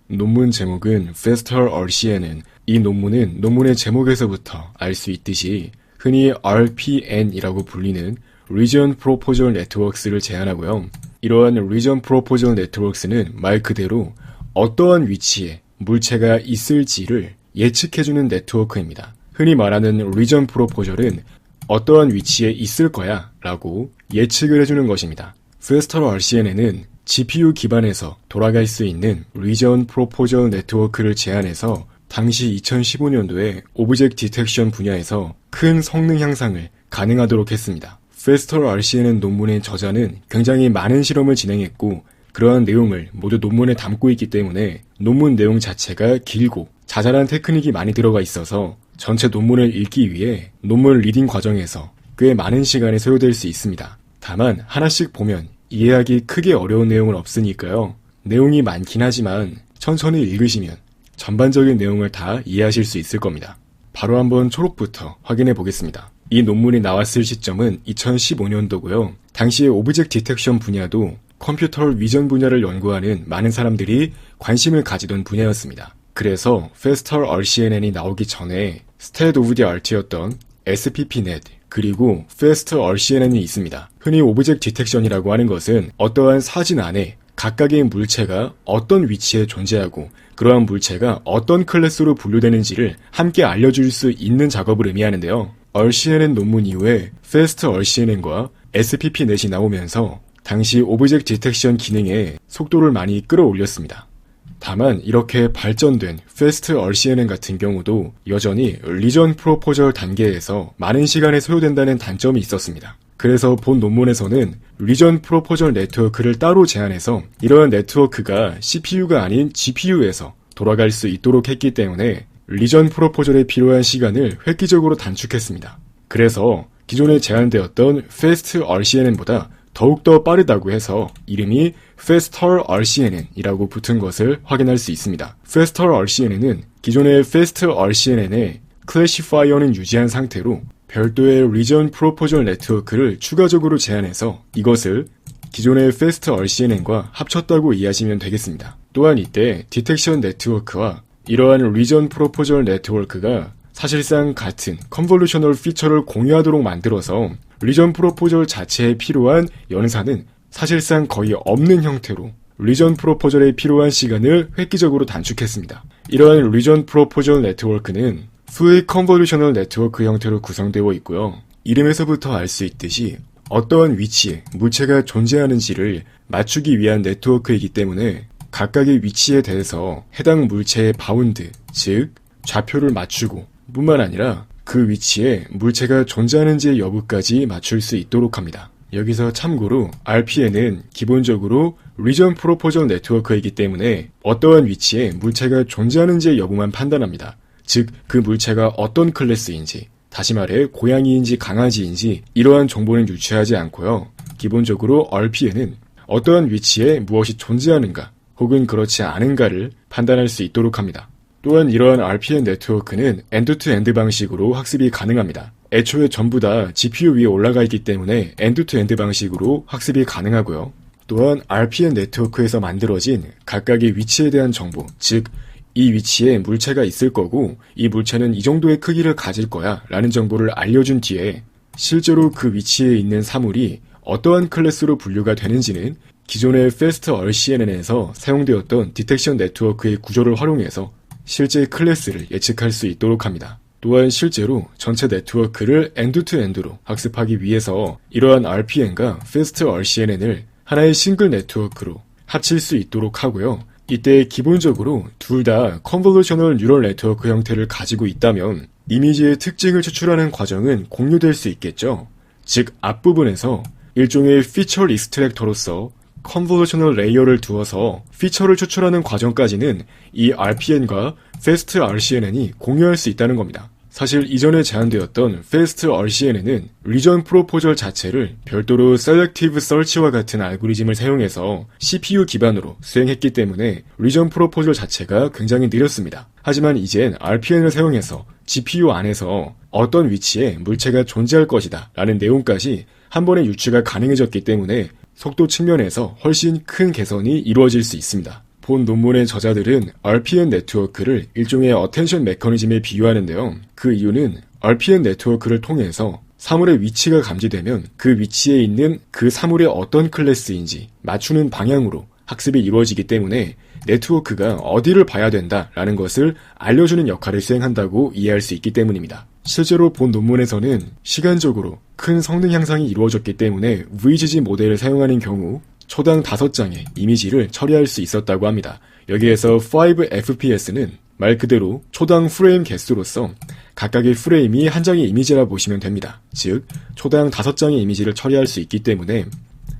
논문 제목은 Faster RCNN. 이 논문은 논문의 제목에서부터 알 수 있듯이 흔히 RPN이라고 불리는 Region Proposal Networks를 제안하고요. 이러한 Region Proposal Networks는 말 그대로 어떠한 위치에 물체가 있을지를 예측해주는 네트워크입니다. 흔히 말하는 Region Proposal은 어떠한 위치에 있을 거야 라고 예측을 해주는 것입니다. Faster RCNN은 GPU 기반에서 돌아갈 수 있는 Region Proposal Network를 제안해서 당시 2015년도에 오브젝트 디텍션 분야에서 큰 성능 향상을 가능하도록 했습니다. Faster RCNN 논문의 저자는 굉장히 많은 실험을 진행했고 그러한 내용을 모두 논문에 담고 있기 때문에 논문 내용 자체가 길고 자잘한 테크닉이 많이 들어가 있어서 전체 논문을 읽기 위해 논문 리딩 과정에서 꽤 많은 시간이 소요될 수 있습니다. 다만 하나씩 보면 이해하기 크게 어려운 내용은 없으니까요. 내용이 많긴 하지만 천천히 읽으시면 전반적인 내용을 다 이해하실 수 있을 겁니다. 바로 한번 초록부터 확인해 보겠습니다. 이 논문이 나왔을 시점은 2015년도고요. 당시에 오브젝트 디텍션 분야도 컴퓨터 비전 분야를 연구하는 많은 사람들이 관심을 가지던 분야였습니다. 그래서 Faster RCNN이 나오기 전에 State of the Art였던 SPPnet 그리고 Faster RCNN이 있습니다. 흔히 오브젝트 디텍션이라고 하는 것은 어떠한 사진 안에 각각의 물체가 어떤 위치에 존재하고 그러한 물체가 어떤 클래스로 분류되는지를 함께 알려줄 수 있는 작업을 의미하는데요. RCNN 논문 이후에 Fast RCNN과 SPP넷이 나오면서 당시 오브젝트 디텍션 기능의 속도를 많이 끌어올렸습니다. 다만 이렇게 발전된 Fast RCNN 같은 경우도 여전히 리전 프로포절 단계에서 많은 시간이 소요된다는 단점이 있었습니다. 그래서 본 논문에서는 리전 프로포절 네트워크를 따로 제안해서 이러한 네트워크가 CPU가 아닌 GPU에서 돌아갈 수 있도록 했기 때문에 리전 프로포절에 필요한 시간을 획기적으로 단축했습니다. 그래서 기존에 제안되었던 Fast RCNN보다 더욱더 빠르다고 해서 이름이 Faster RCNN이라고 붙은 것을 확인할 수 있습니다. Faster RCNN은 기존의 Fast RCNN의 클래시파이어는 유지한 상태로 별도의 Region Proposal Network를 추가적으로 제안해서 이것을 기존의 Fast RCNN과 합쳤다고 이해하시면 되겠습니다. 또한 이때 디텍션 네트워크와 이러한 Region Proposal Network가 사실상 같은 컨볼루셔널 피처를 공유하도록 만들어서 리전 프로포절 자체에 필요한 연산은 사실상 거의 없는 형태로 리전 프로포절에 필요한 시간을 획기적으로 단축했습니다. 이러한 리전 프로포절 네트워크는 Fluid Convolutional 네트워크 형태로 구성되어 있고요. 이름에서부터 알 수 있듯이 어떠한 위치에 물체가 존재하는지를 맞추기 위한 네트워크이기 때문에 각각의 위치에 대해서 해당 물체의 바운드, 즉 좌표를 맞추고 뿐만 아니라 그 위치에 물체가 존재하는지의 여부까지 맞출 수 있도록 합니다. 여기서 참고로 RPN은 기본적으로 Region Proposal 네트워크이기 때문에 어떠한 위치에 물체가 존재하는지의 여부만 판단합니다. 즉, 그 물체가 어떤 클래스인지, 다시 말해 고양이인지 강아지인지 이러한 정보는 유추하지 않고요. 기본적으로 RPN은 어떠한 위치에 무엇이 존재하는가 혹은 그렇지 않은가를 판단할 수 있도록 합니다. 또한 이러한 RPN 네트워크는 엔드-투-엔드 방식으로 학습이 가능합니다. 애초에 전부 다 GPU 위에 올라가 있기 때문에 엔드-투-엔드 방식으로 학습이 가능하고요. 또한 RPN 네트워크에서 만들어진 각각의 위치에 대한 정보, 즉 이 위치에 물체가 있을 거고 이 물체는 이 정도의 크기를 가질 거야 라는 정보를 알려준 뒤에 실제로 그 위치에 있는 사물이 어떠한 클래스로 분류가 되는지는 기존의 Fast RCNN에서 사용되었던 디텍션 네트워크의 구조를 활용해서 실제 클래스를 예측할 수 있도록 합니다. 또한 실제로 전체 네트워크를 엔드-투-엔드로 학습하기 위해서 이러한 RPN과 Fast RCNN을 하나의 싱글 네트워크로 합칠 수 있도록 하고요. 이때 기본적으로 둘 다 컨볼루셔널 뉴럴 네트워크 형태를 가지고 있다면 이미지의 특징을 추출하는 과정은 공유될 수 있겠죠. 즉 앞부분에서 일종의 피처 익스트랙터로서 컨볼루셔널 레이어를 두어서 피처를 추출하는 과정까지는 이 RPN과 Fast RCNN이 공유할 수 있다는 겁니다. 사실 이전에 제안되었던 Fast RCNN은 리전 프로포절 자체를 별도로 Selective Search와 같은 알고리즘을 사용해서 CPU 기반으로 수행했기 때문에 리전 프로포절 자체가 굉장히 느렸습니다. 하지만 이젠 RPN을 사용해서 GPU 안에서 어떤 위치에 물체가 존재할 것이다 라는 내용까지 한 번에 유추가 가능해졌기 때문에 속도 측면에서 훨씬 큰 개선이 이루어질 수 있습니다. 본 논문의 저자들은 RPN 네트워크를 일종의 어텐션 메커니즘에 비유하는데요. 그 이유는 RPN 네트워크를 통해서 사물의 위치가 감지되면 그 위치에 있는 그 사물의 어떤 클래스인지 맞추는 방향으로 학습이 이루어지기 때문에 네트워크가 어디를 봐야 된다라는 것을 알려주는 역할을 수행한다고 이해할 수 있기 때문입니다. 실제로 본 논문에서는 시간적으로 큰 성능 향상이 이루어졌기 때문에 VGG 모델을 사용하는 경우 초당 5장의 이미지를 처리할 수 있었다고 합니다. 여기에서 5fps는 말 그대로 초당 프레임 개수로서 각각의 프레임이 한 장의 이미지라 보시면 됩니다. 즉, 초당 5장의 이미지를 처리할 수 있기 때문에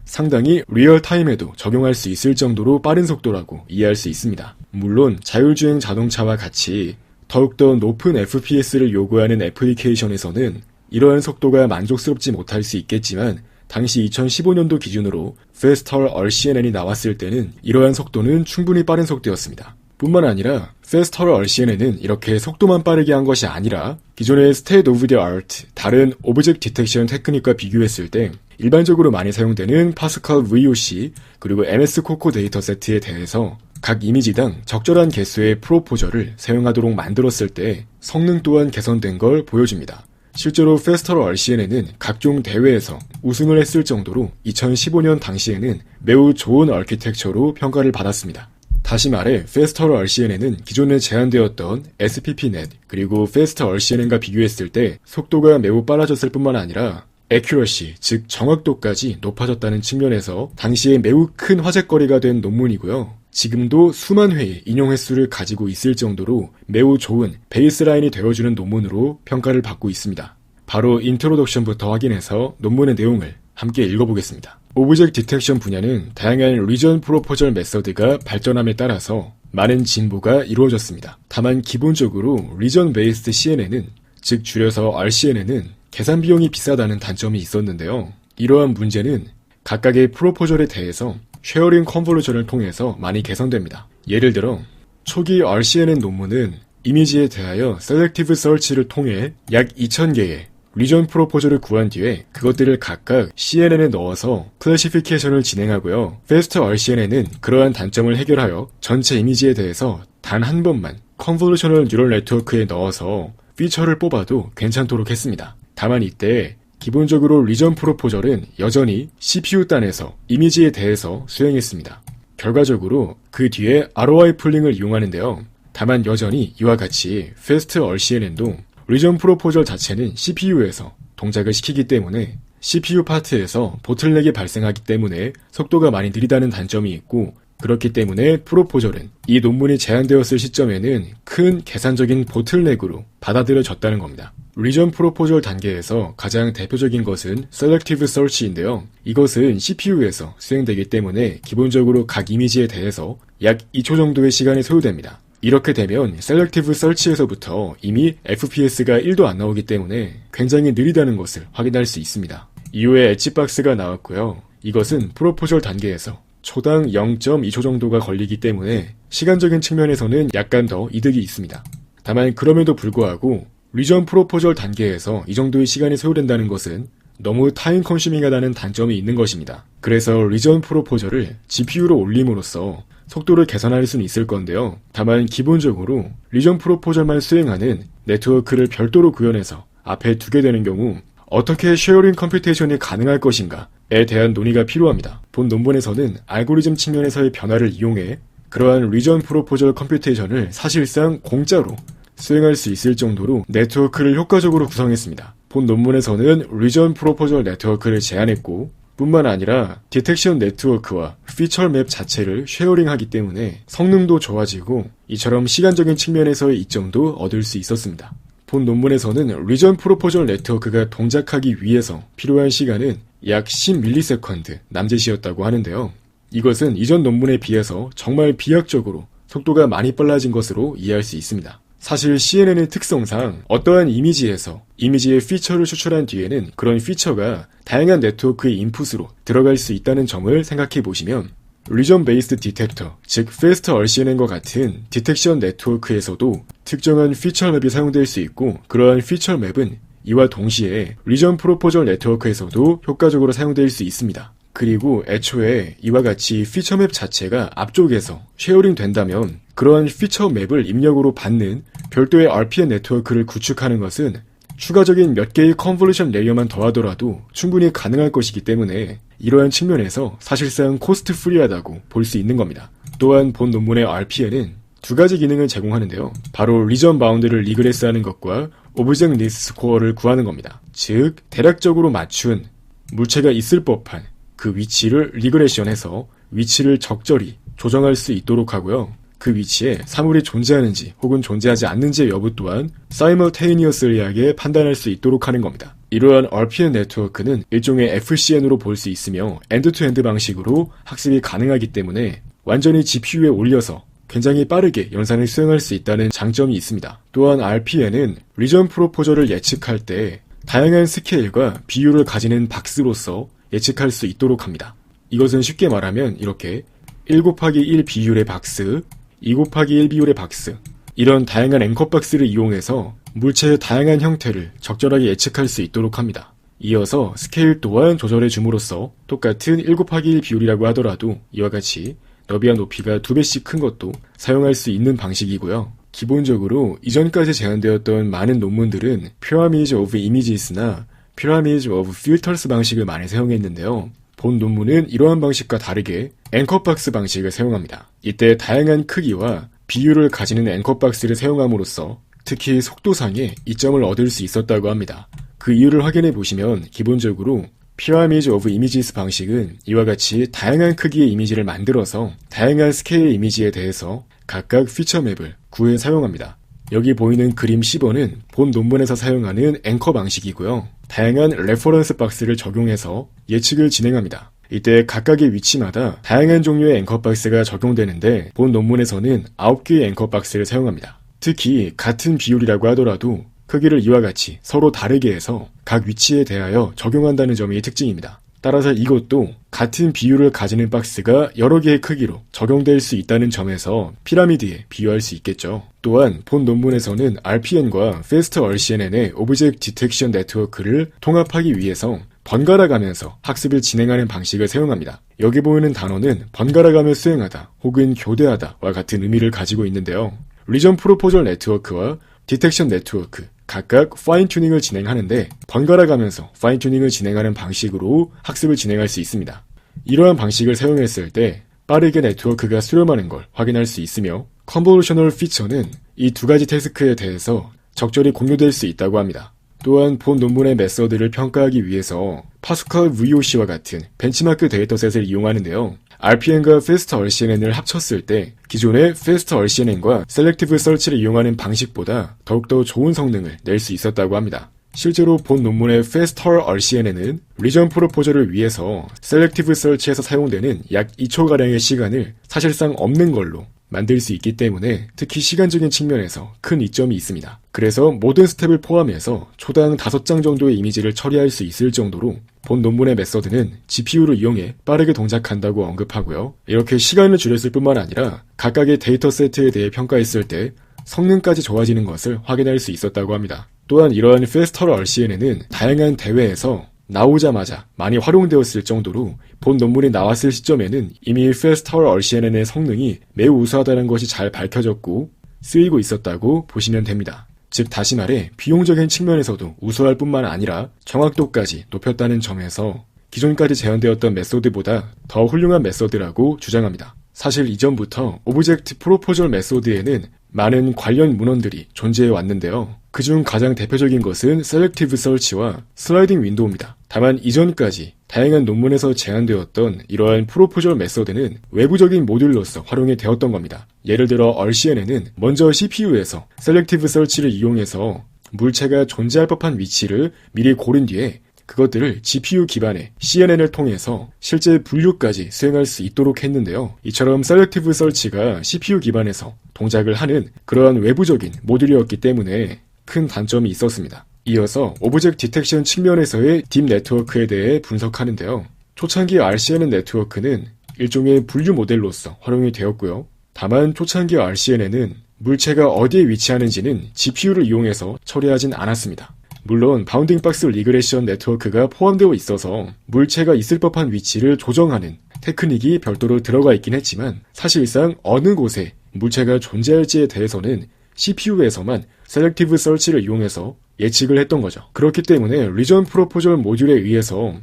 상당히 리얼타임에도 적용할 수 있을 정도로 빠른 속도라고 이해할 수 있습니다. 물론 자율주행 자동차와 같이 더욱더 높은 FPS를 요구하는 애플리케이션에서는 이러한 속도가 만족스럽지 못할 수 있겠지만 당시 2015년도 기준으로 Festool RCNN이 나왔을 때는 이러한 속도는 충분히 빠른 속도였습니다. 뿐만 아니라 Festool RCNN은 이렇게 속도만 빠르게 한 것이 아니라 기존의 State of the Art 다른 오브젝트 디텍션 테크닉과 비교했을 때 일반적으로 많이 사용되는 파스칼 VOC 그리고 MS 코코 데이터 세트에 대해서 각 이미지당 적절한 개수의 프로포저를 사용하도록 만들었을 때 성능 또한 개선된 걸 보여줍니다. 실제로 Festool RCNN은 각종 대회에서 우승을 했을 정도로 2015년 당시에는 매우 좋은 아키텍처로 평가를 받았습니다. 다시 말해 Festool RCNN은 기존에 제한되었던 SPPnet 그리고 Festool RCNN과 비교했을 때 속도가 매우 빨라졌을 뿐만 아니라 accuracy, 즉 정확도까지 높아졌다는 측면에서 당시에 매우 큰 화제거리가 된 논문이고요. 지금도 수만 회의 인용 횟수를 가지고 있을 정도로 매우 좋은 베이스라인이 되어주는 논문으로 평가를 받고 있습니다. 바로 인트로덕션부터 확인해서 논문의 내용을 함께 읽어보겠습니다. 오브젝트 디텍션 분야는 다양한 리전 프로포절 메서드가 발전함에 따라서 많은 진보가 이루어졌습니다. 다만 기본적으로 리전 베이스드 CNN은, 즉 줄여서 RCNN은 계산 비용이 비싸다는 단점이 있었는데요. 이러한 문제는 각각의 프로포절에 대해서 쉐어링 컨볼루션을 통해서 많이 개선됩니다. 예를 들어 초기 RCNN 논문은 이미지에 대하여 셀렉티브 서치를 통해 약 2000개의 리전 프로포저를 구한 뒤에 그것들을 각각 CNN에 넣어서 클래시피케이션을 진행하고요. Fast RCNN은 그러한 단점을 해결하여 전체 이미지에 대해서 단 한 번만 컨볼루셔널 뉴럴 네트워크에 넣어서 피처를 뽑아도 괜찮도록 했습니다. 다만 이때 기본적으로 리전 프로포절은 여전히 CPU 단에서 이미지에 대해서 수행했습니다. 결과적으로 그 뒤에 ROI 풀링을 이용하는데요. 다만 여전히 이와 같이 Fast RCNN도 리전 프로포절 자체는 CPU에서 동작을 시키기 때문에 CPU 파트에서 보틀넥이 발생하기 때문에 속도가 많이 느리다는 단점이 있고, 그렇기 때문에 프로포절은 이 논문이 제안되었을 시점에는 큰 계산적인 보틀넥으로 받아들여졌다는 겁니다. 리전 프로포절 단계에서 가장 대표적인 것은 셀렉티브 서치인데요. 이것은 CPU에서 수행되기 때문에 기본적으로 각 이미지에 대해서 약 2초 정도의 시간이 소요됩니다. 이렇게 되면 셀렉티브 서치에서부터 이미 FPS가 1도 안 나오기 때문에 굉장히 느리다는 것을 확인할 수 있습니다. 이후에 엣지박스가 나왔고요. 이것은 프로포절 단계에서 초당 0.2초 정도가 걸리기 때문에 시간적인 측면에서는 약간 더 이득이 있습니다. 다만 그럼에도 불구하고 리전 프로포절 단계에서 이 정도의 시간이 소요된다는 것은 너무 타임 컨슈밍하다는 단점이 있는 것입니다. 그래서 리전 프로포절을 GPU로 올림으로써 속도를 개선할 수는 있을 건데요. 다만 기본적으로 리전 프로포절만 수행하는 네트워크를 별도로 구현해서 앞에 두게 되는 경우 어떻게 쉐어링 컴퓨테이션이 가능할 것인가에 대한 논의가 필요합니다. 본 논문에서는 알고리즘 측면에서의 변화를 이용해 그러한 리전 프로포절 컴퓨테이션을 사실상 공짜로 수행할 수 있을 정도로 네트워크를 효과적으로 구성했습니다. 본 논문에서는 리전 프로포절 네트워크를 제안했고, 뿐만 아니라 디텍션 네트워크와 피처 맵 자체를 쉐어링하기 때문에 성능도 좋아지고 이처럼 시간적인 측면에서의 이점도 얻을 수 있었습니다. 본 논문에서는 리전 프로포절 네트워크가 동작하기 위해서 필요한 시간은 약 10ms 남짓이었다고 하는데요. 이것은 이전 논문에 비해서 정말 비약적으로 속도가 많이 빨라진 것으로 이해할 수 있습니다. 사실 CNN의 특성상 어떠한 이미지에서 이미지의 피처를 추출한 뒤에는 그런 피처가 다양한 네트워크의 인풋으로 들어갈 수 있다는 점을 생각해 보시면 리전 베이스드 디텍터, 즉 Fast RCNN과 같은 디텍션 네트워크에서도 특정한 피처 맵이 사용될 수 있고, 그러한 피처 맵은 이와 동시에 리전 프로포절 네트워크에서도 효과적으로 사용될 수 있습니다. 그리고 애초에 이와 같이 피처맵 자체가 앞쪽에서 쉐어링 된다면 그러한 피처맵을 입력으로 받는 별도의 RPN 네트워크를 구축하는 것은 추가적인 몇 개의 컨볼루션 레이어만 더하더라도 충분히 가능할 것이기 때문에 이러한 측면에서 사실상 코스트 프리하다고 볼 수 있는 겁니다. 또한 본 논문의 RPN은 두 가지 기능을 제공하는데요. 바로 리전 바운드를 리그레스하는 것과 오브젝트 리스트 스코어를 구하는 겁니다. 즉 대략적으로 맞춘 물체가 있을 법한 그 위치를 리그레션해서 위치를 적절히 조정할 수 있도록 하고요. 그 위치에 사물이 존재하는지 혹은 존재하지 않는지의 여부 또한 사이멀테이니어스리하게 판단할 수 있도록 하는 겁니다. 이러한 RPN 네트워크는 일종의 FCN으로 볼 수 있으며 엔드-투-엔드 방식으로 학습이 가능하기 때문에 완전히 GPU에 올려서 굉장히 빠르게 연산을 수행할 수 있다는 장점이 있습니다. 또한 RPN은 리전 프로포저를 예측할 때 다양한 스케일과 비율을 가지는 박스로서 예측할 수 있도록 합니다. 이것은 쉽게 말하면 이렇게 1/1 비율의 박스, 2/1 비율의 박스, 이런 다양한 앵커 박스를 이용해서 물체의 다양한 형태를 적절하게 예측할 수 있도록 합니다. 이어서 스케일 또한 조절해 줌으로써 똑같은 1/1 비율이라고 하더라도 이와 같이 너비와 높이가 2배씩 큰 것도 사용할 수 있는 방식이고요. 기본적으로 이전까지 제안되었던 많은 논문들은 Pyramids of Images나 Pyramids of Filters 방식을 많이 사용했는데요. 본 논문은 이러한 방식과 다르게 앵커박스 방식을 사용합니다. 이때 다양한 크기와 비율을 가지는 앵커박스를 사용함으로써 특히 속도상의 이점을 얻을 수 있었다고 합니다. 그 이유를 확인해 보시면 기본적으로 Pyramids of Images 방식은 이와 같이 다양한 크기의 이미지를 만들어서 다양한 스케일의 이미지에 대해서 각각 피처맵을 구해 사용합니다. 여기 보이는 그림 10번은 본 논문에서 사용하는 앵커 방식이고요. 다양한 레퍼런스 박스를 적용해서 예측을 진행합니다. 이때 각각의 위치마다 다양한 종류의 앵커 박스가 적용되는데 본 논문에서는 9개의 앵커 박스를 사용합니다. 특히 같은 비율이라고 하더라도 크기를 이와 같이 서로 다르게 해서 각 위치에 대하여 적용한다는 점이 특징입니다. 따라서 이것도 같은 비율을 가지는 박스가 여러 개의 크기로 적용될 수 있다는 점에서 피라미드에 비유할 수 있겠죠. 또한 본 논문에서는 RPN과 Fast RCNN의 오브젝트 디텍션 네트워크를 통합하기 위해서 번갈아 가면서 학습을 진행하는 방식을 사용합니다. 여기 보이는 단어는 번갈아가며 수행하다 혹은 교대하다와 같은 의미를 가지고 있는데요. 리전 프로포절 네트워크와 디텍션 네트워크 각각 파인 튜닝을 진행하는데 번갈아 가면서 파인 튜닝을 진행하는 방식으로 학습을 진행할 수 있습니다. 이러한 방식을 사용했을 때 빠르게 네트워크가 수렴하는 걸 확인할 수 있으며 컨볼루셔널 피처는 이 두 가지 태스크에 대해서 적절히 공유될 수 있다고 합니다. 또한 본 논문의 메서드를 평가하기 위해서 파스칼 VOC와 같은 벤치마크 데이터셋을 이용하는데요. RPN과 Fast RCNN을 합쳤을 때 기존의 Fast RCNN과 Selective Search를 이용하는 방식보다 더욱더 좋은 성능을 낼 수 있었다고 합니다. 실제로 본 논문의 Faster RCNN은 리전 프로포저를 위해서 Selective Search에서 사용되는 약 2초가량의 시간을 사실상 없는 걸로 만들 수 있기 때문에 특히 시간적인 측면에서 큰 이점이 있습니다. 그래서 모든 스텝을 포함해서 초당 5장 정도의 이미지를 처리할 수 있을 정도로 본 논문의 메서드는 GPU를 이용해 빠르게 동작한다고 언급하고요. 이렇게 시간을 줄였을 뿐만 아니라 각각의 데이터 세트에 대해 평가했을 때 성능까지 좋아지는 것을 확인할 수 있었다고 합니다. 또한 이러한 Faster RCNN은 다양한 대회에서 나오자마자 많이 활용되었을 정도로 본 논문이 나왔을 시점에는 이미 Faster RCNN의 성능이 매우 우수하다는 것이 잘 밝혀졌고 쓰이고 있었다고 보시면 됩니다. 즉 다시 말해 비용적인 측면에서도 우수할 뿐만 아니라 정확도까지 높였다는 점에서 기존까지 제안되었던 메소드보다 더 훌륭한 메소드라고 주장합니다. 사실 이전부터 오브젝트 프로포절 메소드에는 많은 관련 문헌들이 존재해 왔는데요. 그중 가장 대표적인 것은 셀렉티브 서치와 슬라이딩 윈도우입니다. 다만 이전까지 다양한 논문에서 제안되었던 이러한 프로포절 메소드는 외부적인 모듈로서 활용이 되었던 겁니다. 예를 들어 RCNN은 먼저 CPU에서 셀렉티브 서치를 이용해서 물체가 존재할 법한 위치를 미리 고른 뒤에 그것들을 GPU 기반의 CNN을 통해서 실제 분류까지 수행할 수 있도록 했는데요. 이처럼 셀렉티브 서치가 CPU 기반에서 동작을 하는 그러한 외부적인 모듈이었기 때문에 큰 단점이 있었습니다. 이어서 오브젝트 디텍션 측면에서의 딥 네트워크에 대해 분석하는데요. 초창기 RCNN 네트워크는 일종의 분류 모델로서 활용이 되었고요. 다만 초창기 RCNN은 물체가 어디에 위치하는지는 GPU를 이용해서 처리하진 않았습니다. 물론 바운딩 박스 리그레션 네트워크가 포함되어 있어서 물체가 있을 법한 위치를 조정하는 테크닉이 별도로 들어가 있긴 했지만 사실상 어느 곳에 물체가 존재할지에 대해서는 CPU에서만 셀렉티브 서치를 이용해서 예측을 했던 거죠. 그렇기 때문에 리전 프로포절 모듈에 의해서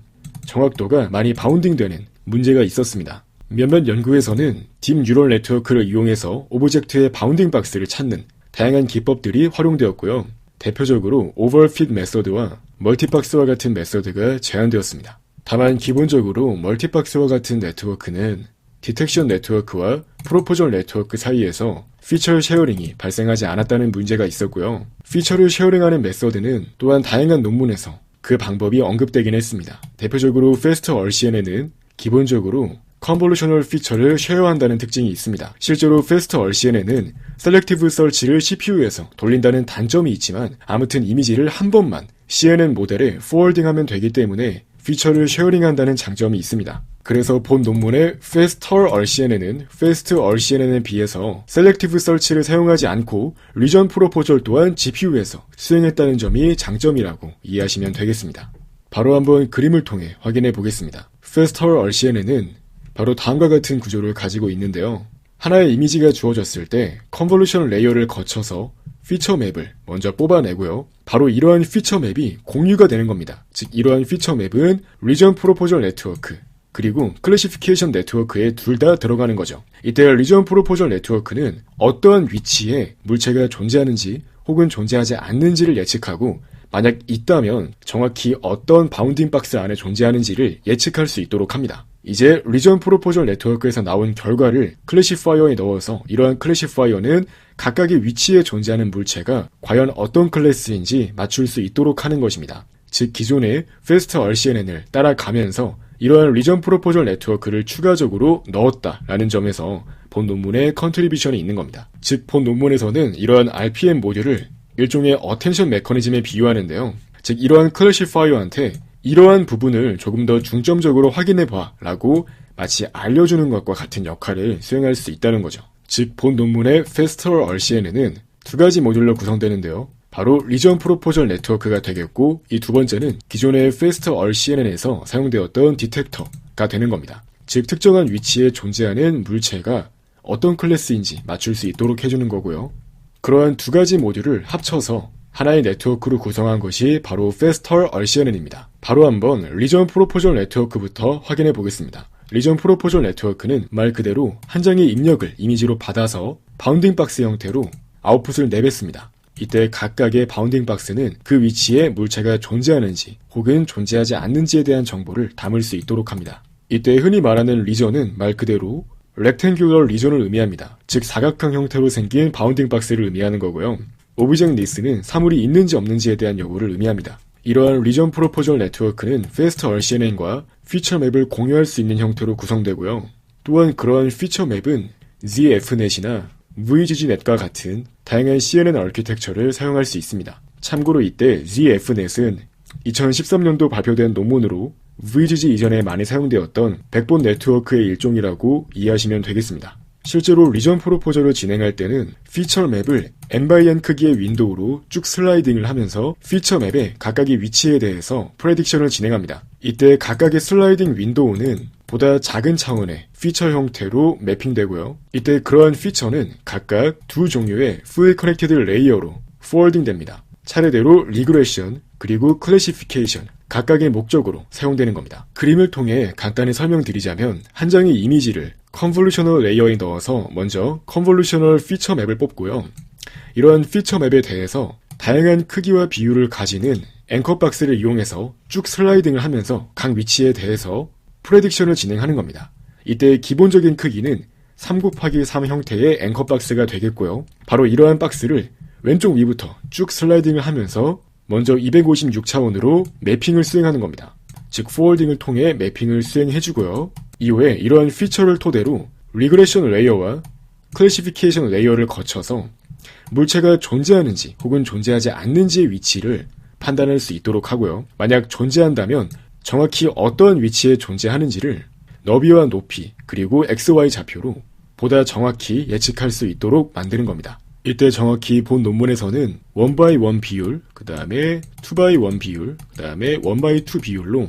정확도가 많이 바운딩되는 문제가 있었습니다. 몇몇 연구에서는 딥 뉴럴 네트워크를 이용해서 오브젝트의 바운딩 박스를 찾는 다양한 기법들이 활용되었고요. 대표적으로 오버핏 메서드와 멀티박스와 같은 메서드가 제안되었습니다. 다만 기본적으로 멀티박스와 같은 네트워크는 디텍션 네트워크와 프로포절 네트워크 사이에서 피처 쉐어링이 발생하지 않았다는 문제가 있었고요. 피처를 쉐어링하는 메서드는 또한 다양한 논문에서 그 방법이 언급되긴 했습니다. 대표적으로 패스트 RCN에는 기본적으로 컨볼루셔널 피처를 쉐어한다는 특징이 있습니다. 실제로 패스트 RCN에는 셀렉티브 서치를 CPU에서 돌린다는 단점이 있지만 아무튼 이미지를 한 번만 CNN 모델에 포워딩하면 되기 때문에 피처를 쉐어링한다는 장점이 있습니다. 그래서 본 논문의 Faster RCN에는 Fast RCN에 비해서 셀렉티브 서치를 사용하지 않고 리전 프로포절 또한 GPU에서 수행했다는 점이 장점이라고 이해하시면 되겠습니다. 바로 한번 그림을 통해 확인해 보겠습니다. Faster RCN에는 바로 다음과 같은 구조를 가지고 있는데요. 하나의 이미지가 주어졌을 때 컨볼루션 레이어를 거쳐서 피처 맵을 먼저 뽑아내고요. 바로 이러한 피처 맵이 공유가 되는 겁니다. 즉 이러한 피처 맵은 리전 프로포절 네트워크 그리고 클래시피케이션 네트워크에 둘 다 들어가는 거죠. 이때 리전 프로포절 네트워크는 어떠한 위치에 물체가 존재하는지 혹은 존재하지 않는지를 예측하고 만약 있다면 정확히 어떤 바운딩 박스 안에 존재하는지를 예측할 수 있도록 합니다. 이제 리전 프로포절 네트워크에서 나온 결과를 클래시파이어에 넣어서 이러한 클래시파이어는 각각의 위치에 존재하는 물체가 과연 어떤 클래스인지 맞출 수 있도록 하는 것입니다. 즉 기존의 패스트 RCNN을 따라가면서 이러한 리전 프로포절 네트워크를 추가적으로 넣었다라는 점에서 본 논문에 컨트리뷰션이 있는 겁니다. 즉 본 논문에서는 이러한 RPM 모듈을 일종의 어텐션 메커니즘에 비유하는데요. 즉 이러한 클래시파이어한테 이러한 부분을 조금 더 중점적으로 확인해봐 라고 마치 알려주는 것과 같은 역할을 수행할 수 있다는 거죠. 즉 본 논문의 Faster RCNN은 두 가지 모듈로 구성되는데요. 바로 리전 프로포절 네트워크가 되겠고 이 두 번째는 기존의 Faster RCNN에서 사용되었던 디텍터가 되는 겁니다. 즉 특정한 위치에 존재하는 물체가 어떤 클래스인지 맞출 수 있도록 해주는 거고요. 그러한 두 가지 모듈을 합쳐서 하나의 네트워크로 구성한 것이 바로 Faster RCNN입니다. 바로 한번 리전 프로포절 네트워크부터 확인해 보겠습니다. 리전 프로포절 네트워크는 말 그대로 한 장의 입력을 이미지로 받아서 바운딩 박스 형태로 아웃풋을 내뱉습니다. 이때 각각의 바운딩 박스는 그 위치에 물체가 존재하는지 혹은 존재하지 않는지에 대한 정보를 담을 수 있도록 합니다. 이때 흔히 말하는 리전은 말 그대로 렉탱귤러 리전을 의미합니다. 즉 사각형 형태로 생긴 바운딩 박스를 의미하는 거고요. 오브젝트 리스트는 사물이 있는지 없는지에 대한 여부를 의미합니다. 이러한 리전 프로포절 네트워크는 Fast RCNN과 피처 맵을 공유할 수 있는 형태로 구성되고요. 또한 그러한 피처 맵은 ZFNet이나 VGGNet과 같은 다양한 CNN 아키텍처를 사용할 수 있습니다. 참고로 이때 ZFNet은 2013년도 발표된 논문으로 VGG 이전에 많이 사용되었던 백본 네트워크의 일종이라고 이해하시면 되겠습니다. 실제로 리전 프로포저를 진행할 때는 피처 맵을 n×n 크기의 윈도우로 쭉 슬라이딩을 하면서 피처 맵의 각각의 위치에 대해서 프레딕션을 진행합니다. 이때 각각의 슬라이딩 윈도우는 보다 작은 차원의 피처 형태로 매핑되고요. 이때 그러한 피처는 각각 두 종류의 fully connected 레이어로 포워딩 됩니다. 차례대로 리그레션 그리고 클래시피케이션 각각의 목적으로 사용되는 겁니다. 그림을 통해 간단히 설명드리자면 한 장의 이미지를 컨볼루셔널 레이어에 넣어서 먼저 컨볼루셔널 피처 맵을 뽑고요. 이러한 피처 맵에 대해서 다양한 크기와 비율을 가지는 앵커 박스를 이용해서 쭉 슬라이딩을 하면서 각 위치에 대해서 프레딕션을 진행하는 겁니다. 이때 기본적인 크기는 3×3 형태의 앵커 박스가 되겠고요. 바로 이러한 박스를 왼쪽 위부터 쭉 슬라이딩을 하면서 먼저 256차원으로 매핑을 수행하는 겁니다. 즉 포워딩을 통해 매핑을 수행해주고요. 이후에 이러한 피처를 토대로 리그레션 레이어와 클래시피케이션 레이어를 거쳐서 물체가 존재하는지 혹은 존재하지 않는지의 위치를 판단할 수 있도록 하고요. 만약 존재한다면 정확히 어떠한 위치에 존재하는지를 너비와 높이 그리고 XY 좌표로 보다 정확히 예측할 수 있도록 만드는 겁니다. 이때 정확히 본 논문에서는 1:1 비율, 그 다음에 2:1 비율, 그 다음에 1:2 비율로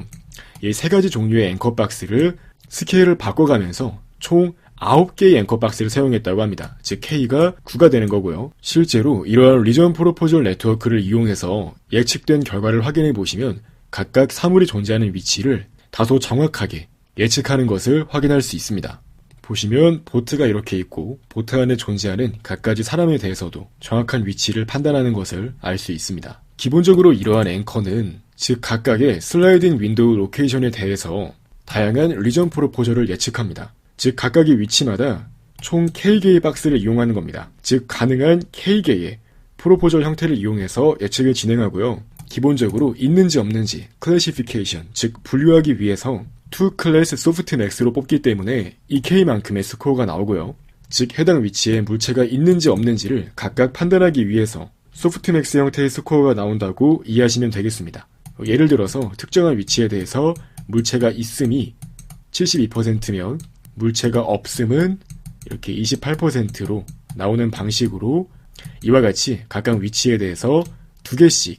이 세 가지 종류의 앵커 박스를 스케일을 바꿔가면서 총 9개의 앵커 박스를 사용했다고 합니다. 즉 K가 9가 되는 거고요. 실제로 이러한 리전 프로포절 네트워크를 이용해서 예측된 결과를 확인해 보시면 각각 사물이 존재하는 위치를 다소 정확하게 예측하는 것을 확인할 수 있습니다. 보시면 보트가 이렇게 있고 보트 안에 존재하는 각가지 사람에 대해서도 정확한 위치를 판단하는 것을 알 수 있습니다. 기본적으로 이러한 앵커는 즉 각각의 슬라이딩 윈도우 로케이션에 대해서 다양한 리전 프로포저를 예측합니다. 즉 각각의 위치마다 총 K개의 박스를 이용하는 겁니다. 즉 가능한 K개의 프로포저 형태를 이용해서 예측을 진행하고요. 기본적으로 있는지 없는지 클래시피케이션, 즉 분류하기 위해서 2클래스 소프트맥스로 뽑기 때문에 이 K만큼의 스코어가 나오고요. 즉 해당 위치에 물체가 있는지 없는지를 각각 판단하기 위해서 소프트맥스 형태의 스코어가 나온다고 이해하시면 되겠습니다. 예를 들어서 특정한 위치에 대해서 물체가 있음이 72%면 물체가 없음은 이렇게 28%로 나오는 방식으로 이와 같이 각각 위치에 대해서 2개씩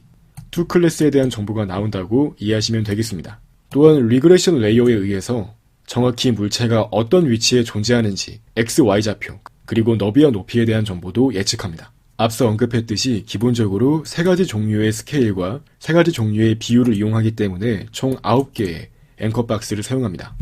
2클래스에 대한 정보가 나온다고 이해하시면 되겠습니다. 또한 리그레션 레이어에 의해서 정확히 물체가 어떤 위치에 존재하는지 X, Y 좌표 그리고 너비와 높이에 대한 정보도 예측합니다. 앞서 언급했듯이 기본적으로 세 가지 종류의 스케일과 세 가지 종류의 비율을 이용하기 때문에 총 9개의 앵커 박스를 사용합니다.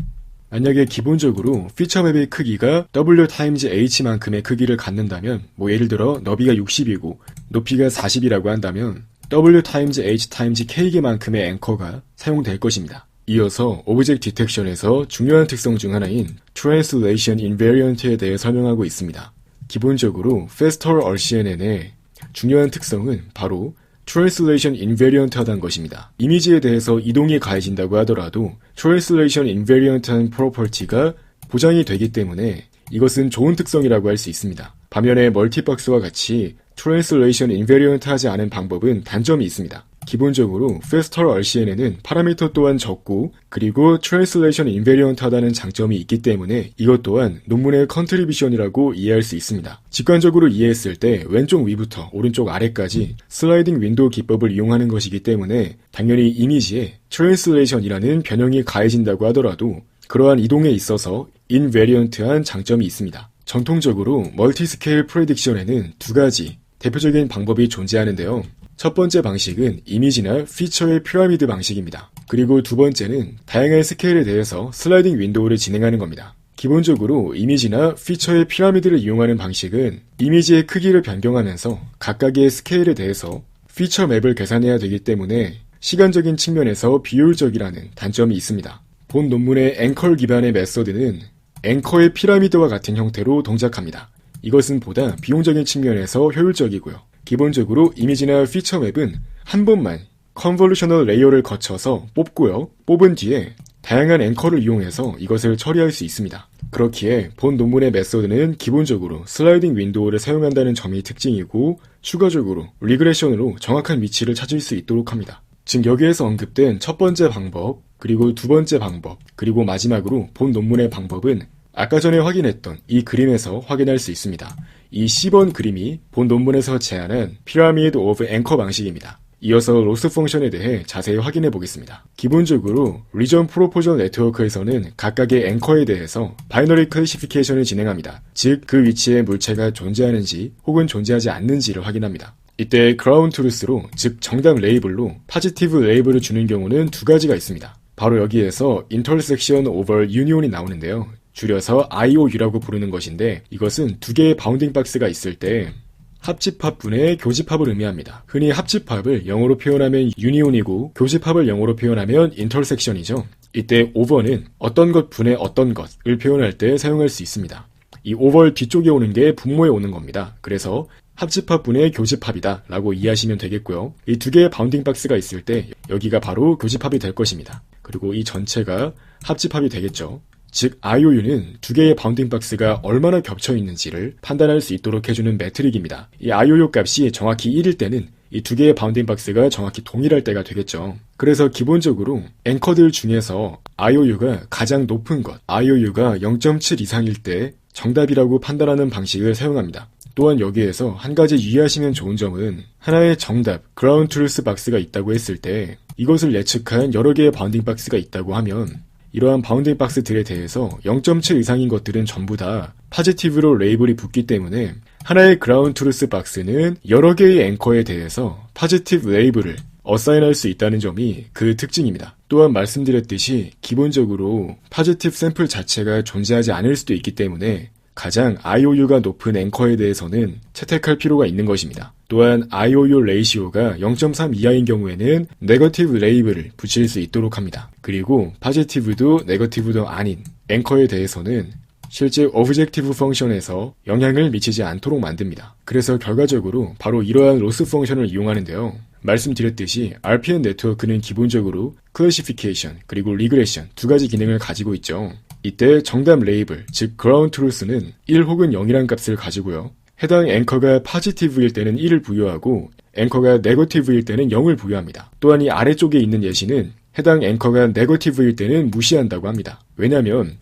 만약에 기본적으로 피처맵의 크기가 W/H만큼의 크기를 갖는다면 예를 들어 너비가 60이고 높이가 40이라고 한다면 W/H/K개만큼의 앵커가 사용될 것입니다. 이어서 오브젝트 디텍션에서 중요한 특성 중 하나인 Translation Invariant에 대해 설명하고 있습니다. 기본적으로 Faster RCNN의 중요한 특성은 바로 Translation Invariant하다는 것입니다. 이미지에 대해서 이동이 가해진다고 하더라도 Translation Invariant한 프로퍼티가 보장이 되기 때문에 이것은 좋은 특성이라고 할 수 있습니다. 반면에 멀티박스와 같이 Translation Invariant하지 않은 방법은 단점이 있습니다. 기본적으로 Faster RCNN은 파라미터 또한 적고 그리고 Translation Invariant하다는 장점이 있기 때문에 이것 또한 논문의 컨트리뷰션이라고 이해할 수 있습니다. 직관적으로 이해했을 때 왼쪽 위부터 오른쪽 아래까지 슬라이딩 윈도우 기법을 이용하는 것이기 때문에 당연히 이미지에 Translation이라는 변형이 가해진다고 하더라도 그러한 이동에 있어서 invariant한 장점이 있습니다. 전통적으로 멀티스케일 프레딕션에는 두 가지 대표적인 방법이 존재하는데요. 첫 번째 방식은 이미지나 피처의 피라미드 방식입니다. 그리고 두 번째는 다양한 스케일에 대해서 슬라이딩 윈도우를 진행하는 겁니다. 기본적으로 이미지나 피처의 피라미드를 이용하는 방식은 이미지의 크기를 변경하면서 각각의 스케일에 대해서 피처 맵을 계산해야 되기 때문에 시간적인 측면에서 비효율적이라는 단점이 있습니다. 본 논문의 앵커 기반의 메서드는 앵커의 피라미드와 같은 형태로 동작합니다. 이것은 보다 비용적인 측면에서 효율적이고요. 기본적으로 이미지나 피처 맵은 한 번만 컨볼루셔널 레이어를 거쳐서 뽑고요. 뽑은 뒤에 다양한 앵커를 이용해서 이것을 처리할 수 있습니다. 그렇기에 본 논문의 메서드는 기본적으로 슬라이딩 윈도우를 사용한다는 점이 특징이고 추가적으로 리그레션으로 정확한 위치를 찾을 수 있도록 합니다. 즉 여기에서 언급된 첫 번째 방법, 그리고 두 번째 방법, 그리고 마지막으로 본 논문의 방법은 아까 전에 확인했던 이 그림에서 확인할 수 있습니다. 이 C번 그림이 본 논문에서 제안한 피라미드 오브 앵커 방식입니다. 이어서 로스 펑션에 대해 자세히 확인해 보겠습니다. 기본적으로 리전 프로포저 네트워크에서는 각각의 앵커에 대해서 바이너리 클래시피케이션을 진행합니다. 즉 그 위치에 물체가 존재하는지 혹은 존재하지 않는지를 확인합니다. 이때 그라운드 트루스로 즉 정답 레이블로 포지티브 레이블을 주는 경우는 두 가지가 있습니다. 바로 여기에서 intersection over union이 나오는데요. 줄여서 IOU라고 부르는 것인데 이것은 두 개의 바운딩 박스가 있을 때 합집합분의 교집합을 의미합니다. 흔히 합집합을 영어로 표현하면 union이고 교집합을 영어로 표현하면 intersection이죠. 이때 over는 어떤 것 분의 어떤 것을 표현할 때 사용할 수 있습니다. 이 over 뒤쪽에 오는 게 분모에 오는 겁니다. 그래서 합집합분의 교집합이다 라고 이해하시면 되겠고요. 이 두 개의 바운딩 박스가 있을 때 여기가 바로 교집합이 될 것입니다. 그리고 이 전체가 합집합이 되겠죠. 즉 IOU는 두 개의 바운딩 박스가 얼마나 겹쳐 있는지를 판단할 수 있도록 해주는 매트릭입니다. 이 IOU 값이 정확히 1일 때는 이 두 개의 바운딩 박스가 정확히 동일할 때가 되겠죠. 그래서 기본적으로 앵커들 중에서 IOU가 가장 높은 것, IOU가 0.7 이상일 때 정답이라고 판단하는 방식을 사용합니다. 또한 여기에서 한 가지 유의하시면 좋은 점은 하나의 정답, ground truth 박스가 있다고 했을 때 이것을 예측한 여러 개의 바운딩 박스가 있다고 하면 이러한 바운딩 박스들에 대해서 0.7 이상인 것들은 전부 다 파지티브로 레이블이 붙기 때문에 하나의 ground truth 박스는 여러 개의 앵커에 대해서 파지티브 레이블을 어사인할 수 있다는 점이 그 특징입니다. 또한 말씀드렸듯이 기본적으로 파지티브 샘플 자체가 존재하지 않을 수도 있기 때문에 가장 IOU가 높은 앵커에 대해서는 채택할 필요가 있는 것입니다. 또한 IOU 레이시오가 0.3 이하인 경우에는 네거티브 레이블을 붙일 수 있도록 합니다. 그리고 파지티브도 네거티브도 아닌 앵커에 대해서는 실제 오브젝티브 펑션에서 영향을 미치지 않도록 만듭니다. 그래서 결과적으로 바로 이러한 로스 펑션을 이용하는데요. 말씀드렸듯이 RPN 네트워크는 기본적으로 클래시피케이션 그리고 리그레션 두 가지 기능을 가지고 있죠. 이때 정답 레이블, 즉 ground truth는 1 혹은 0이란 값을 가지고요. 해당 앵커가 파지티브일 때는 1을 부여하고 앵커가 네거티브일 때는 0을 부여합니다. 또한 이 아래쪽에 있는 예시는 해당 앵커가 네거티브일 때는 무시한다고 합니다. 왜냐하면